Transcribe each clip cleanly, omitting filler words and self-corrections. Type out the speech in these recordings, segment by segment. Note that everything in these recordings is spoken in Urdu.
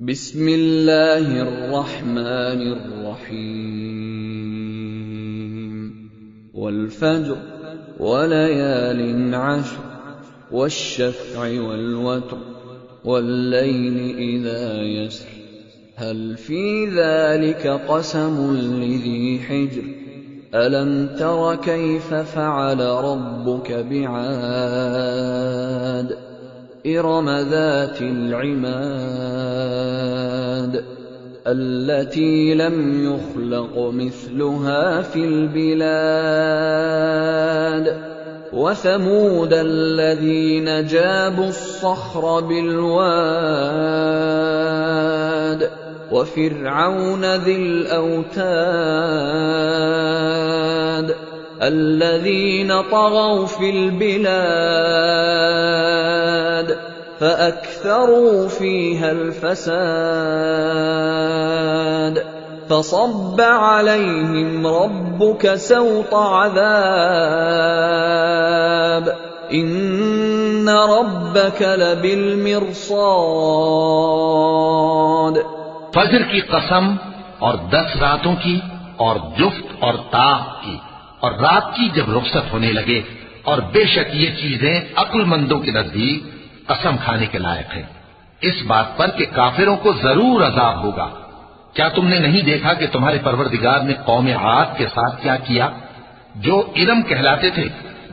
بسم اللہ الرحمن الرحیم والفجر وليال عشر والشفع والوتر والليل إذا يسر هل في ذلك قسم لذي حجر ألم تر كيف فعل ربك بعاد إرم ذات العماد التي لم يخلق مثلها في البلاد وثمود الذين جابوا الصخر بالواد وفرعون ذي الأوتاد الذين طغوا في البلاد فأكثروا فيها الفساد فصب عليهم ربك سوط عذاب إن ربك لبالمرصاد. فجر کی قسم اور 10 راتوں کی اور جفت اور طاق کی اور رات کی جب رخصت ہونے لگے، اور بے شک یہ چیزیں عقل مندوں کے نزدیک قسم کھانے کے لائق ہیں، اس بات پر کہ کافروں کو ضرور عذاب ہوگا. کیا تم نے نہیں دیکھا کہ تمہارے پروردگار نے قوم عاد کے ساتھ کیا کیا، جو ارم کہلاتے تھے،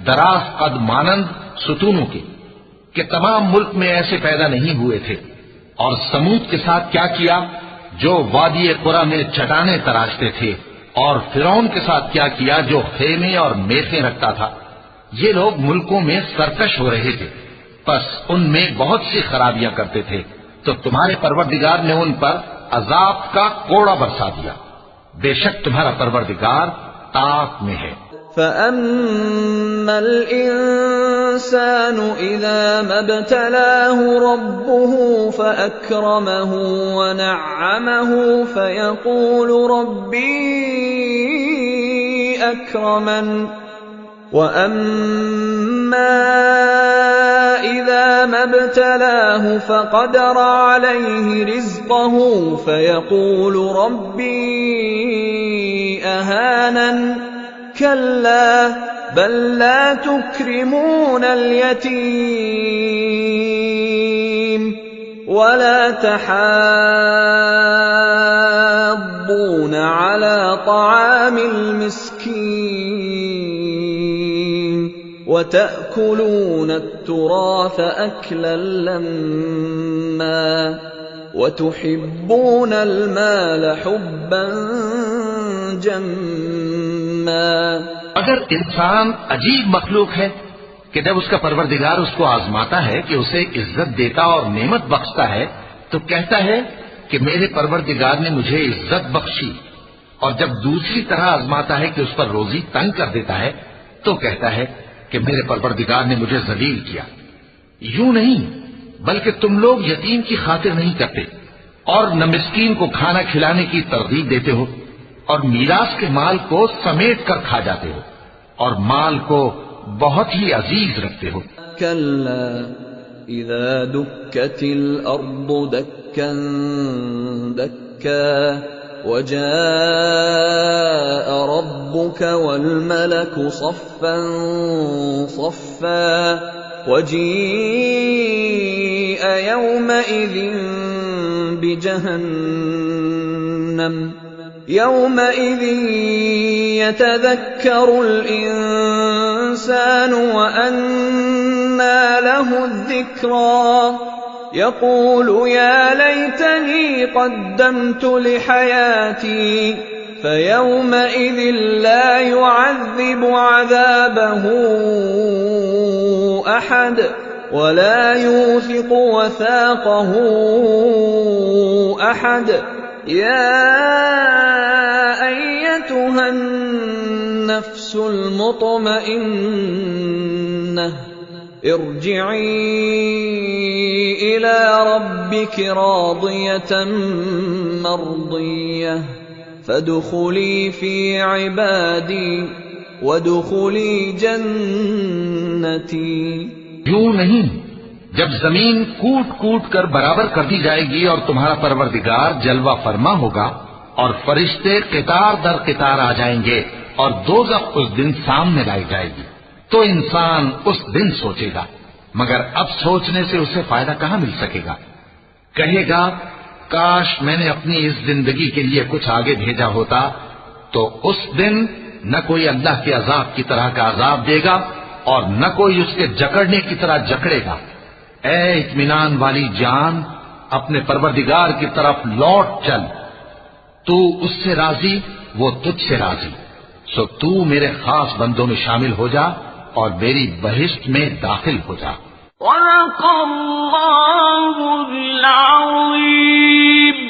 دراز قد مانند ستونوں کے، کہ تمام ملک میں ایسے پیدا نہیں ہوئے تھے. اور سمود کے ساتھ کیا کیا، جو وادی قرا میں چٹانیں تراشتے تھے. اور فرعون کے ساتھ کیا کیا، جو خیمے اور میخیں رکھتا تھا. یہ لوگ ملکوں میں سرکش ہو رہے تھے، پس ان میں بہت سی خرابیاں کرتے تھے، تو تمہارے پروردگار نے ان پر عذاب کا کوڑا برسا دیا. بے شک تمہارا پروردگار طاق میں ہے. فَأَمَّا الْإِنسَانُ إِذَا مَا ابْتَلَاهُ رَبُّهُ فَأَكْرَمَهُ وَنَعَّمَهُ فَيَقُولُ رَبِّي أَكْرَمَنِ وَأَمَّا إِذَا مَا ابْتَلَاهُ فَقَدَرَ عَلَيْهِ رِزْقَهُ فَيَقُولُ رَبِّي أَهَانَنِ كَلَّا بَل لَّا تُكْرِمُونَ الْيَتِيمَ وَلَا تَحَاضُّونَ عَلَى طَعَامِ الْمِسْكِينِ وَتَأْكُلُونَ التُّرَاثَ أَكْلًا لَّمًّا وَتُحِبُّونَ الْمَالَ حُبًّا جَمًّا. اگر انسان عجیب مخلوق ہے کہ جب اس کا پروردگار اس کو آزماتا ہے کہ اسے عزت دیتا اور نعمت بخشتا ہے تو کہتا ہے کہ میرے پروردگار نے مجھے عزت بخشی، اور جب دوسری طرح آزماتا ہے کہ اس پر روزی تنگ کر دیتا ہے تو کہتا ہے کہ میرے پروردگار نے مجھے ذلیل کیا. یوں نہیں، بلکہ تم لوگ یتیم کی خاطر نہیں کرتے اور نہ مسکین کو کھانا کھلانے کی ترغیب دیتے ہو، اور میراث کے مال کو سمیٹ کر کھا جاتے ہو، اور مال کو بہت ہی عزیز رکھتے ہو. كلا إذا دكت الأرض دكا دكا وجاء ربك والملك صفا صفا وجيء يومئذ بجهنم يومئذ يتذكر الإنسان وأنى له الذكرى يقول يا ليتني قدمت لحياتي فيومئذ لا يعذب عذابه أحد ولا يوثق وثاقه أحد. يا أيتها النفس المطمئنة ارجعي إلى ربك راضية مرضية فادخلي في عبادي وادخلي جنتي. یوں نہیں، جب زمین کوٹ کوٹ کر برابر کر دی جائے گی اور تمہارا پروردگار جلوہ فرما ہوگا اور فرشتے قطار در قطار آ جائیں گے اور دوزخ اس دن سامنے لائی جائے گی، تو انسان اس دن سوچے گا، مگر اب سوچنے سے اسے فائدہ کہاں مل سکے گا؟ کہے گا کاش میں نے اپنی اس زندگی کے لیے کچھ آگے بھیجا ہوتا، تو اس دن نہ کوئی اللہ کے عذاب کی طرح کا عذاب دے گا اور نہ کوئی اس کے جکڑنے کی طرح جکڑے گا۔ اے اطمینان والی جان، اپنے پروردگار کی طرف لوٹ چل، تو اس سے راضی، وہ تجھ سے راضی، سو تو میرے خاص بندوں میں شامل ہو جا اور میری بہشت میں داخل ہو جا۔ صدق اللہ العظیم۔